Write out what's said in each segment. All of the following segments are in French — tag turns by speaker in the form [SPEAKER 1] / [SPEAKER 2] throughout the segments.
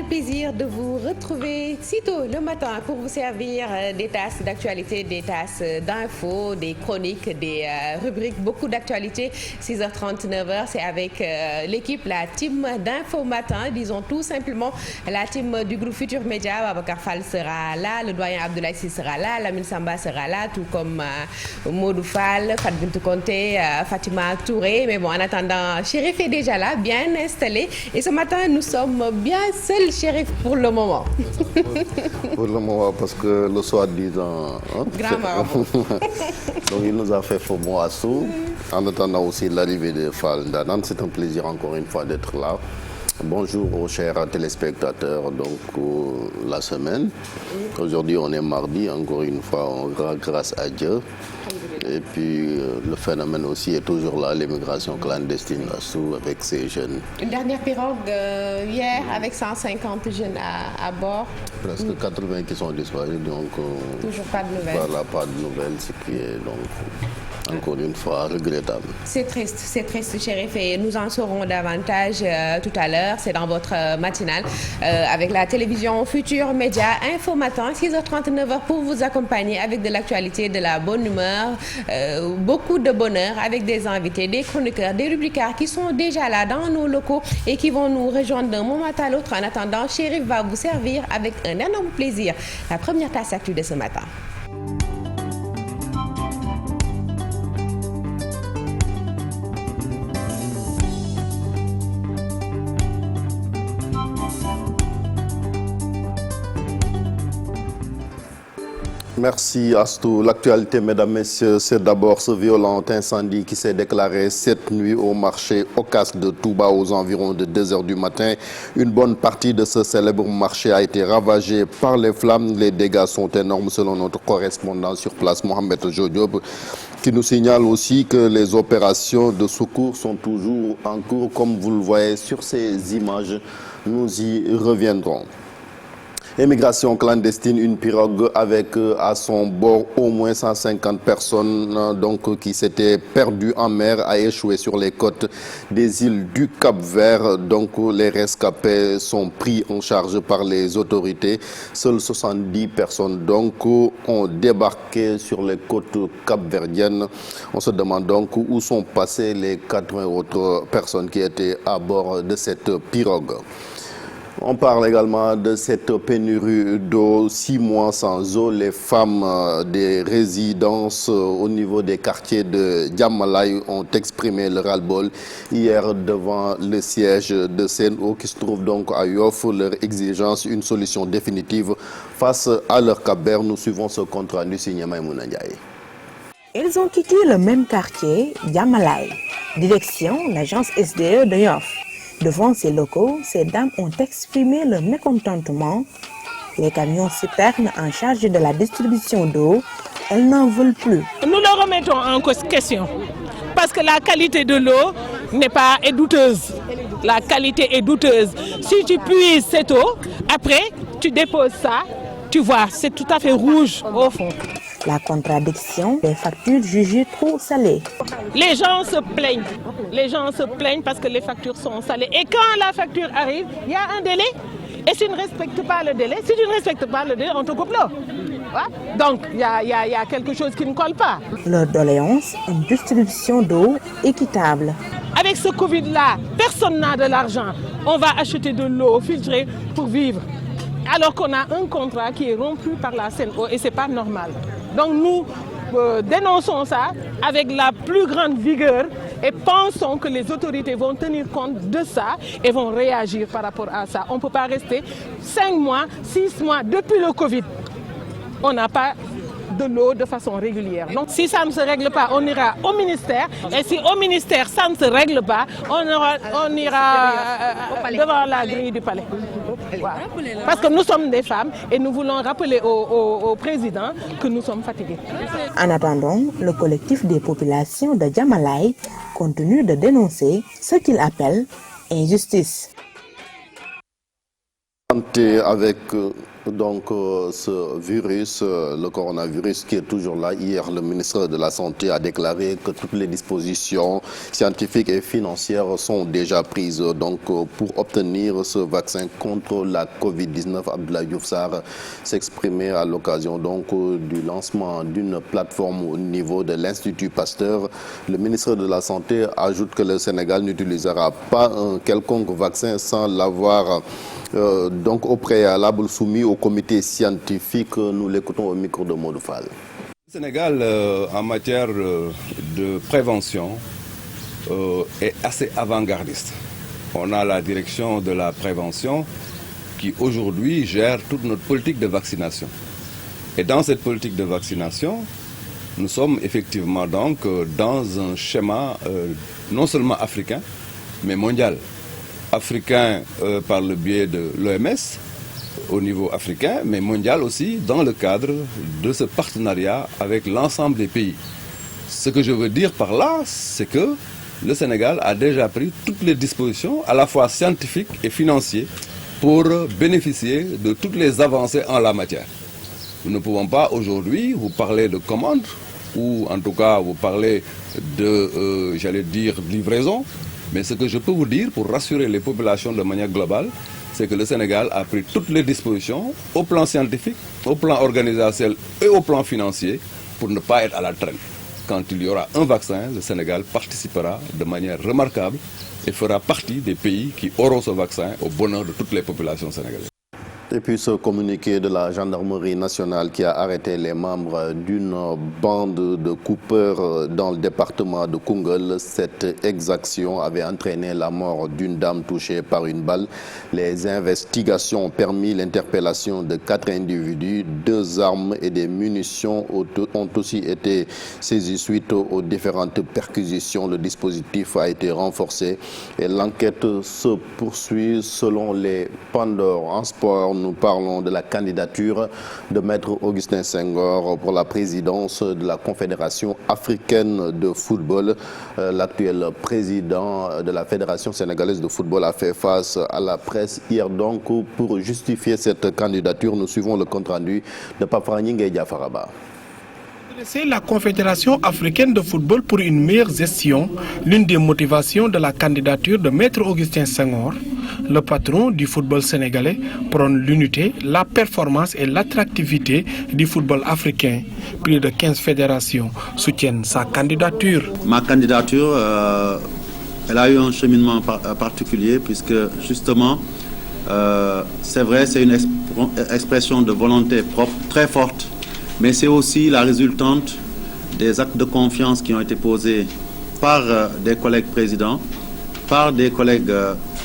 [SPEAKER 1] plaisir de vous retrouver si tôt le matin pour vous servir des tasses d'actualité, des tasses d'infos, des chroniques, des rubriques, beaucoup d'actualités. 6h30, 9h, c'est avec l'équipe, la team d'Info Matin, disons tout simplement la team du groupe Futur Média. Babacar Fall sera là, le doyen Abdoulaye Sy sera là, Lamine Samba sera là, tout comme Modou Fall, Fat Bintou Konté, Fatima Touré. Mais bon, en attendant, Chérif est déjà là, bien installé. Et ce matin, nous sommes bien seuls, Chérif, pour le moment.
[SPEAKER 2] Pour le moment, parce que le soi-disant...
[SPEAKER 1] Grand marabout.
[SPEAKER 2] Donc il nous a fait faux mot à sous. En attendant aussi l'arrivée de Fall Ndanan, c'est un plaisir encore une fois d'être là. Bonjour aux chers téléspectateurs la semaine. Aujourd'hui on est mardi, encore une fois on rend grâce à Dieu. Et puis le phénomène aussi est toujours là, l'immigration clandestine avec ces jeunes.
[SPEAKER 1] Une dernière pirogue hier avec 150 jeunes à bord.
[SPEAKER 2] Presque 80 qui sont disparus, donc
[SPEAKER 1] toujours pas de nouvelles.
[SPEAKER 2] Voilà, pas de nouvelles, ce qui est donc encore une fois regrettable.
[SPEAKER 1] C'est triste, Chérif, et nous en saurons davantage tout à l'heure. C'est dans votre matinale avec la télévision Futur Média Info Matin, 6h30, 9h pour vous accompagner avec de l'actualité, de la bonne humeur, beaucoup de bonheur avec des invités, des chroniqueurs, des rubricards qui sont déjà là dans nos locaux et qui vont nous rejoindre d'un moment à l'autre. En attendant, Chérif va vous servir avec un énorme plaisir la première tasse actu de ce matin.
[SPEAKER 2] Merci Astou. L'actualité, mesdames, messieurs, c'est d'abord ce violent incendie qui s'est déclaré cette nuit au marché Ocas de Touba aux environs de 2h du matin. Une bonne partie de ce célèbre marché a été ravagée par les flammes. Les dégâts sont énormes selon notre correspondant sur place, Mohamed Jodiop, qui nous signale aussi que les opérations de secours sont toujours en cours. Comme vous le voyez sur ces images, nous y reviendrons. Immigration clandestine, une pirogue avec à son bord au moins 150 personnes qui s'étaient perdues en mer a échoué sur les côtes des îles du Cap-Vert. Donc les rescapés sont pris en charge par les autorités. Seules 70 personnes ont débarqué sur les côtes capverdiennes. On se demande donc où sont passées les 80 autres personnes qui étaient à bord de cette pirogue. On parle également de cette pénurie d'eau, 6 mois sans eau. Les femmes des résidences au niveau des quartiers de Diamalaye ont exprimé le ras-le-bol hier devant le siège de Sen'Eau qui se trouve donc à Yoff. Leur exigence, une solution définitive face à leur cabère. Nous suivons ce compte rendu signé Maïmouna Ndiaye.
[SPEAKER 3] Elles ont quitté le même quartier, Diamalaye. Direction l'agence SDE de Yoff. Devant ces locaux, ces dames ont exprimé leur mécontentement. Les camions citernes en charge de la distribution d'eau, elles n'en veulent plus.
[SPEAKER 4] Nous le remettons en question parce que la qualité de l'eau est douteuse. La qualité est douteuse. Si tu puises cette eau, après tu déposes ça, tu vois, c'est tout à fait rouge au fond.
[SPEAKER 3] La contradiction des factures jugées trop salées.
[SPEAKER 4] Les gens se plaignent parce que les factures sont salées. Et quand la facture arrive, il y a un délai. Et si tu ne respectes pas le délai, on te coupe l'eau. Donc, il y a quelque chose qui ne colle pas.
[SPEAKER 3] Leur doléance, une distribution d'eau équitable.
[SPEAKER 4] Avec ce Covid-là, personne n'a de l'argent. On va acheter de l'eau filtrée pour vivre. Alors qu'on a un contrat qui est rompu par la Sen'Eau et ce n'est pas normal. Donc nous dénonçons ça avec la plus grande vigueur et pensons que les autorités vont tenir compte de ça et vont réagir par rapport à ça. On ne peut pas rester 5 mois, 6 mois depuis le Covid. On n'a pas de l'eau de façon régulière. Donc si ça ne se règle pas, on ira au ministère. Et si au ministère ça ne se règle pas, on ira devant la grille du palais. Voilà. Parce que nous sommes des femmes et nous voulons rappeler au président que nous sommes fatigués.
[SPEAKER 3] En attendant, le collectif des populations de Diamalaye continue de dénoncer ce qu'il appelle injustice.
[SPEAKER 2] Avec Donc ce virus, le coronavirus qui est toujours là. Hier, le ministre de la Santé a déclaré que toutes les dispositions scientifiques et financières sont déjà prises. Donc pour obtenir ce vaccin contre la Covid-19, Abdoulaye Diouf Sarr s'exprimait à l'occasion donc du lancement d'une plateforme au niveau de l'Institut Pasteur. Le ministre de la Santé ajoute que le Sénégal n'utilisera pas un quelconque vaccin sans l'avoir donc au préalable soumis au comité scientifique. Nous l'écoutons au micro de Modou Fall.
[SPEAKER 5] Le Sénégal, en matière de prévention, est assez avant-gardiste. On a la direction de la prévention qui aujourd'hui gère toute notre politique de vaccination. Et dans cette politique de vaccination, nous sommes effectivement donc dans un schéma non seulement africain, mais mondial. Africain par le biais de l'OMS au niveau africain, mais mondial aussi dans le cadre de ce partenariat avec l'ensemble des pays. Ce que je veux dire par là, c'est que le Sénégal a déjà pris toutes les dispositions, à la fois scientifiques et financières, pour bénéficier de toutes les avancées en la matière. Nous ne pouvons pas aujourd'hui vous parler de commande, ou en tout cas vous parler de, j'allais dire, livraison. Mais ce que je peux vous dire pour rassurer les populations de manière globale, c'est que le Sénégal a pris toutes les dispositions au plan scientifique, au plan organisationnel et au plan financier pour ne pas être à la traîne. Quand il y aura un vaccin, le Sénégal participera de manière remarquable et fera partie des pays qui auront ce vaccin au bonheur de toutes les populations sénégalaises.
[SPEAKER 2] Et puis ce communiqué de la gendarmerie nationale qui a arrêté les membres d'une bande de coupeurs dans le département de Koungheul. Cette exaction avait entraîné la mort d'une dame touchée par une balle. Les investigations ont permis l'interpellation de 4 individus. 2 armes et des munitions ont aussi été saisies suite aux différentes perquisitions. Le dispositif a été renforcé et l'enquête se poursuit selon les Pandores. En sport, nous parlons de la candidature de Maître Augustin Senghor pour la présidence de la Confédération africaine de football. L'actuel président de la Fédération sénégalaise de football a fait face à la presse hier. Donc, pour justifier cette candidature, nous suivons le compte-rendu de Pafrani Nguedia Faraba.
[SPEAKER 6] C'est la Confédération africaine de football pour une meilleure gestion, l'une des motivations de la candidature de Maître Augustin Senghor. Le patron du football sénégalais prône l'unité, la performance et l'attractivité du football africain. Plus de 15 fédérations soutiennent sa candidature.
[SPEAKER 7] Ma candidature, elle a eu un cheminement particulier puisque justement, c'est vrai, c'est une expression de volonté propre très forte. Mais c'est aussi la résultante des actes de confiance qui ont été posés par des collègues présidents, par des collègues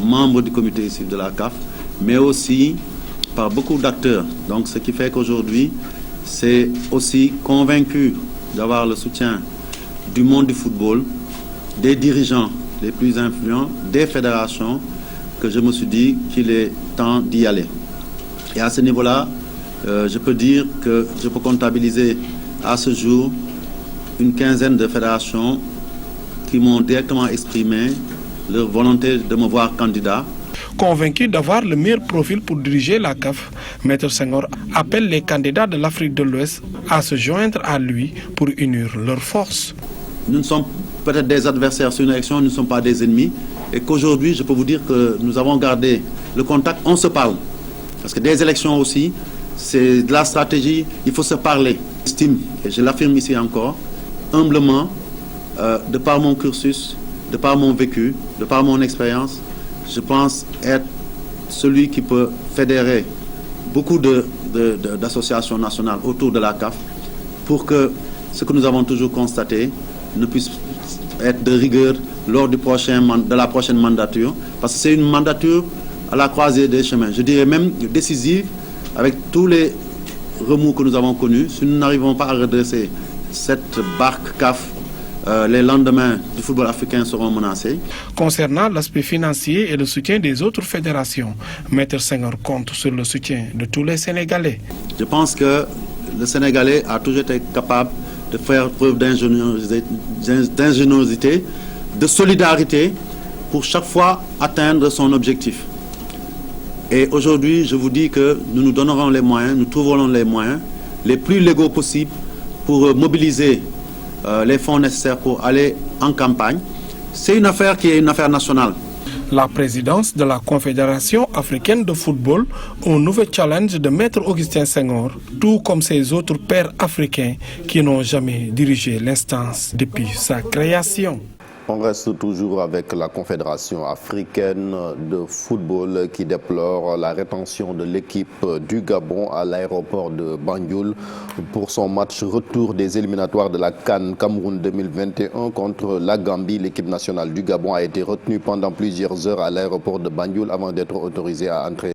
[SPEAKER 7] membres du comité ici de la CAF, mais aussi par beaucoup d'acteurs. Donc ce qui fait qu'aujourd'hui, c'est aussi convaincu d'avoir le soutien du monde du football, des dirigeants les plus influents, des fédérations, que je me suis dit qu'il est temps d'y aller. Et à ce niveau-là, je peux dire que je peux comptabiliser à ce jour une quinzaine de fédérations qui m'ont directement exprimé leur volonté de me voir candidat.
[SPEAKER 6] Convaincu d'avoir le meilleur profil pour diriger la CAF, Maître Senghor appelle les candidats de l'Afrique de l'Ouest à se joindre à lui pour unir leurs forces.
[SPEAKER 7] Nous sommes peut-être des adversaires sur une élection, nous ne sommes pas des ennemis. Et qu'aujourd'hui, je peux vous dire que nous avons gardé le contact, on se parle. Parce que des élections aussi, c'est de la stratégie, il faut se parler. J'estime, et je l'affirme ici encore, humblement, de par mon cursus, de par mon vécu, de par mon expérience, je pense être celui qui peut fédérer beaucoup d'associations nationales autour de la CAF pour que ce que nous avons toujours constaté ne puisse être de rigueur lors de la prochaine mandature. Parce que c'est une mandature à la croisée des chemins, je dirais même décisive, avec tous les remous que nous avons connus. Si nous n'arrivons pas à redresser cette barque CAF, les lendemains du football africain seront menacés.
[SPEAKER 6] Concernant l'aspect financier et le soutien des autres fédérations, Maître Senghor compte sur le soutien de tous les Sénégalais.
[SPEAKER 7] Je pense que le Sénégalais a toujours été capable de faire preuve d'ingéniosité, de solidarité pour chaque fois atteindre son objectif. Et aujourd'hui, je vous dis que nous nous donnerons les moyens, nous trouverons les moyens les plus légaux possibles pour mobiliser les fonds nécessaires pour aller en campagne. C'est une affaire qui est une affaire nationale.
[SPEAKER 6] La présidence de la Confédération africaine de football, un nouvel challenge de Maître Augustin Senghor, tout comme ses autres pairs africains qui n'ont jamais dirigé l'instance depuis sa création.
[SPEAKER 2] On reste toujours avec la Confédération africaine de football qui déplore la rétention de l'équipe du Gabon à l'aéroport de Banjul pour son match retour des éliminatoires de la CAN Cameroun 2021 contre la Gambie. L'équipe nationale du Gabon a été retenue pendant plusieurs heures à l'aéroport de Banjul avant d'être autorisée à entrer.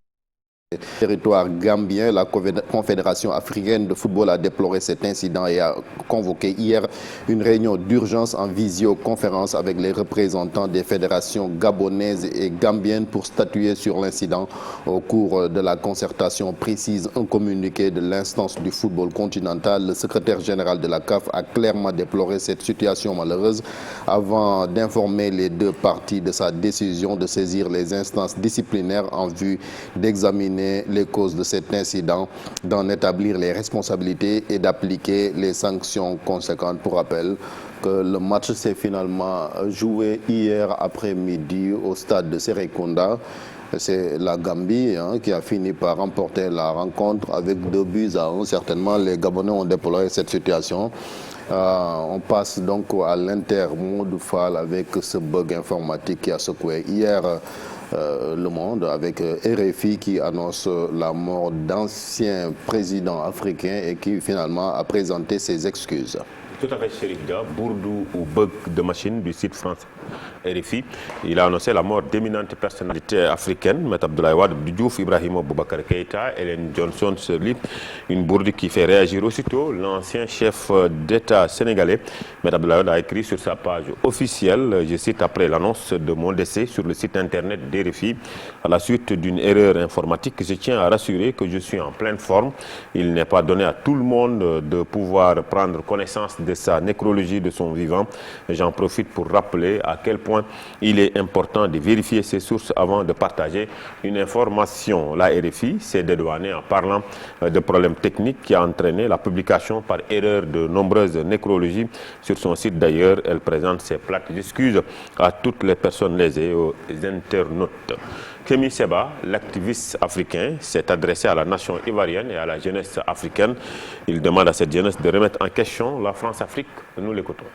[SPEAKER 2] Territoire gambien, la Confédération africaine de football a déploré cet incident et a convoqué hier une réunion d'urgence en visioconférence avec les représentants des fédérations gabonaises et gambiennes pour statuer sur l'incident. Au cours de la concertation précise un communiqué de l'instance du football continental. Le secrétaire général de la CAF a clairement déploré cette situation malheureuse avant d'informer les deux parties de sa décision de saisir les instances disciplinaires en vue d'examiner les causes de cet incident, d'en établir les responsabilités et d'appliquer les sanctions conséquentes. Pour rappel, que le match s'est finalement joué hier après-midi au stade de Serekunda. C'est la Gambie qui a fini par remporter la rencontre avec 2-1. Certainement, les Gabonais ont déploré cette situation. On passe donc à l'intermode Fall avec ce bug informatique qui a secoué hier le monde, avec RFI qui annonce la mort d'anciens présidents africains et qui finalement a présenté ses excuses.
[SPEAKER 8] Tout à fait, Chérif Dia, bourdou ou bug de machine du site France RFI. Il a annoncé la mort d'éminentes personnalités africaines, M. Abdoulaye Wade, Diouf, Ibrahima Boubacar Keïta, Hélène Johnson Sirleaf. Une bourde qui fait réagir aussitôt l'ancien chef d'État sénégalais. M. Abdoulaye Wade a écrit sur sa page officielle, je cite, après l'annonce de mon décès sur le site internet d'RFI, à la suite d'une erreur informatique, je tiens à rassurer que je suis en pleine forme. Il n'est pas donné à tout le monde de pouvoir prendre connaissance de sa nécrologie de son vivant. J'en profite pour rappeler à quel point il est important de vérifier ses sources avant de partager une information. La RFI s'est dédouanée en parlant de problèmes techniques qui a entraîné la publication par erreur de nombreuses nécrologies sur son site. D'ailleurs, elle présente ses plates excuses à toutes les personnes lésées et aux internautes. Kémy Séba, l'activiste africain, s'est adressé à la nation ivoirienne et à la jeunesse africaine. Il demande à cette jeunesse de remettre en question la France-Afrique. Nous l'écoutons.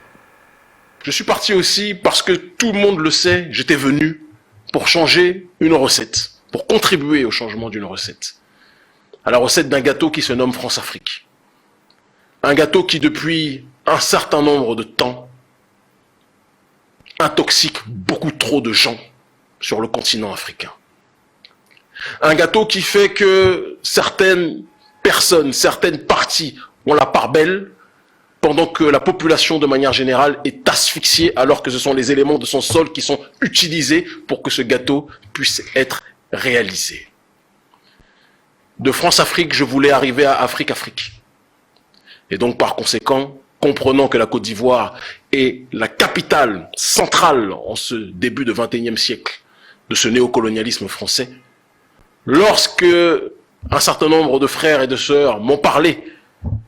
[SPEAKER 9] Je suis parti aussi parce que tout le monde le sait, j'étais venu pour changer une recette, pour contribuer au changement d'une recette. À la recette d'un gâteau qui se nomme France-Afrique. Un gâteau qui, depuis un certain nombre de temps, intoxique beaucoup trop de gens sur le continent africain. Un gâteau qui fait que certaines personnes, certaines parties ont la part belle, pendant que la population de manière générale est asphyxiée, alors que ce sont les éléments de son sol qui sont utilisés pour que ce gâteau puisse être réalisé. De France-Afrique, je voulais arriver à Afrique-Afrique. Et donc par conséquent, comprenant que la Côte d'Ivoire est la capitale centrale en ce début de XXIe siècle de ce néocolonialisme français, lorsque un certain nombre de frères et de sœurs m'ont parlé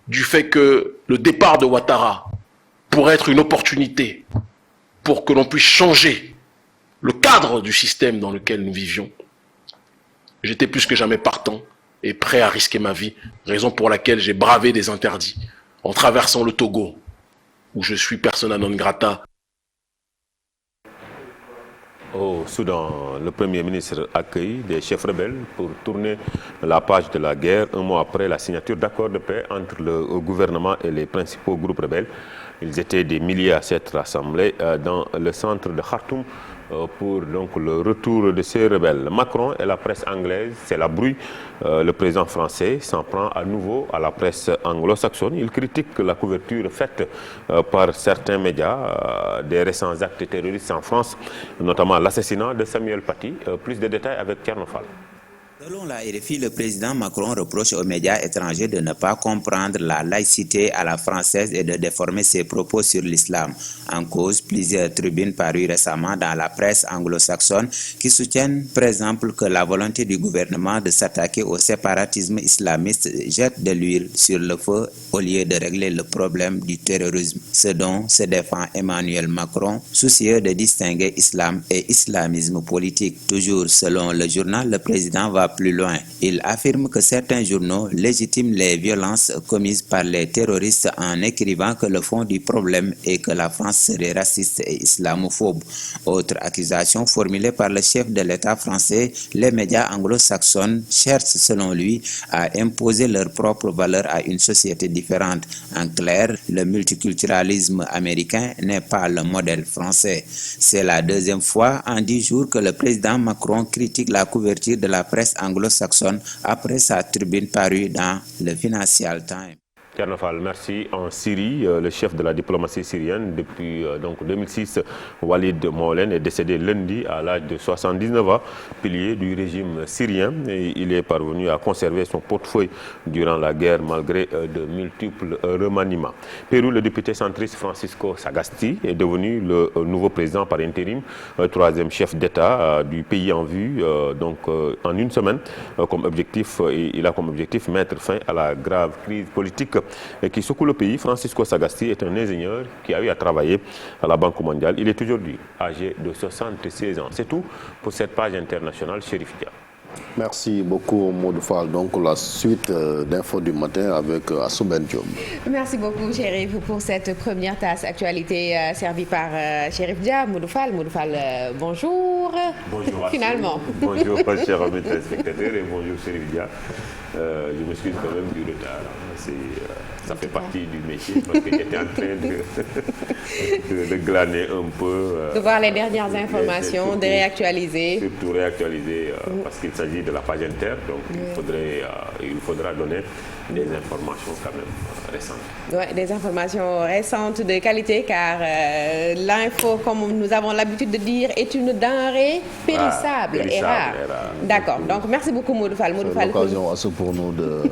[SPEAKER 9] du fait que le départ de Ouattara pourrait être une opportunité pour que l'on puisse changer le cadre du système dans lequel nous vivions, j'étais plus que jamais partant et prêt à risquer ma vie, raison pour laquelle j'ai bravé des interdits en traversant le Togo, où je suis persona non grata.
[SPEAKER 8] Au Soudan, le Premier ministre accueille des chefs rebelles pour tourner la page de la guerre un mois après la signature d'accords de paix entre le gouvernement et les principaux groupes rebelles. Ils étaient des milliers à s'être rassemblés dans le centre de Khartoum pour donc le retour de ces rebelles. Macron et la presse anglaise, c'est la brouille. Le président français s'en prend à nouveau à la presse anglo-saxonne. Il critique la couverture faite par certains médias des récents actes terroristes en France, notamment l'assassinat de Samuel Paty. Plus de détails avec Thierno Fall.
[SPEAKER 10] Selon la RFI, le président Macron reproche aux médias étrangers de ne pas comprendre la laïcité à la française et de déformer ses propos sur l'islam. En cause, plusieurs tribunes parues récemment dans la presse anglo-saxonne qui soutiennent, par exemple, que la volonté du gouvernement de s'attaquer au séparatisme islamiste jette de l'huile sur le feu au lieu de régler le problème du terrorisme, ce dont se défend Emmanuel Macron, soucieux de distinguer islam et islamisme politique. Toujours selon le journal, le président va plus loin. Il affirme que certains journaux légitiment les violences commises par les terroristes en écrivant que le fond du problème est que la France serait raciste et islamophobe. Autre accusation formulée par le chef de l'État français, les médias anglo-saxons cherchent selon lui à imposer leurs propres valeurs à une société différente. En clair, le multiculturalisme américain n'est pas le modèle français. C'est la deuxième fois en 10 jours que le président Macron critique la couverture de la presse anglo-saxonne après sa tribune parue dans le Financial Times.
[SPEAKER 8] Thierno Fall, merci. En Syrie, le chef de la diplomatie syrienne depuis 2006, Walid Moualem, est décédé lundi à l'âge de 79 ans, pilier du régime syrien. Et il est parvenu à conserver son portefeuille durant la guerre malgré de multiples remaniements. Pérou, le député centriste Francisco Sagasti est devenu le nouveau président par intérim, troisième chef d'État du pays en vue. En une semaine, il a comme objectif mettre fin à la grave crise politique qui secoue le pays. Francisco Sagasti est un ingénieur qui a eu à travailler à la Banque mondiale. Il est aujourd'hui âgé de 76 ans. C'est tout pour cette page internationale. Chérif Dia.
[SPEAKER 2] Merci beaucoup, Modou Fall. Donc, la suite d'infos du matin avec Assouben Diom.
[SPEAKER 1] Merci beaucoup, Chérif, pour cette première tasse actualité servie par Chérif Dia. Modou Fall, bonjour.
[SPEAKER 8] Bonjour.
[SPEAKER 1] Finalement.
[SPEAKER 8] Bonjour, chers amis téléspectateurs, et bonjour, Chérif Dia. Je m'excuse quand même du retard. Ça fait partie du métier parce que j'étais en train de glaner un peu.
[SPEAKER 1] De voir les dernières informations, surtout, de réactualiser.
[SPEAKER 8] Surtout réactualiser parce qu'il s'agit de la page inter, donc il faudra donner des informations quand même récentes.
[SPEAKER 1] Oui, des informations récentes de qualité car l'info, comme nous avons l'habitude de dire, est une denrée périssable et rare. D'accord, donc merci beaucoup Modou Fall.
[SPEAKER 2] C'est l'occasion pour nous de...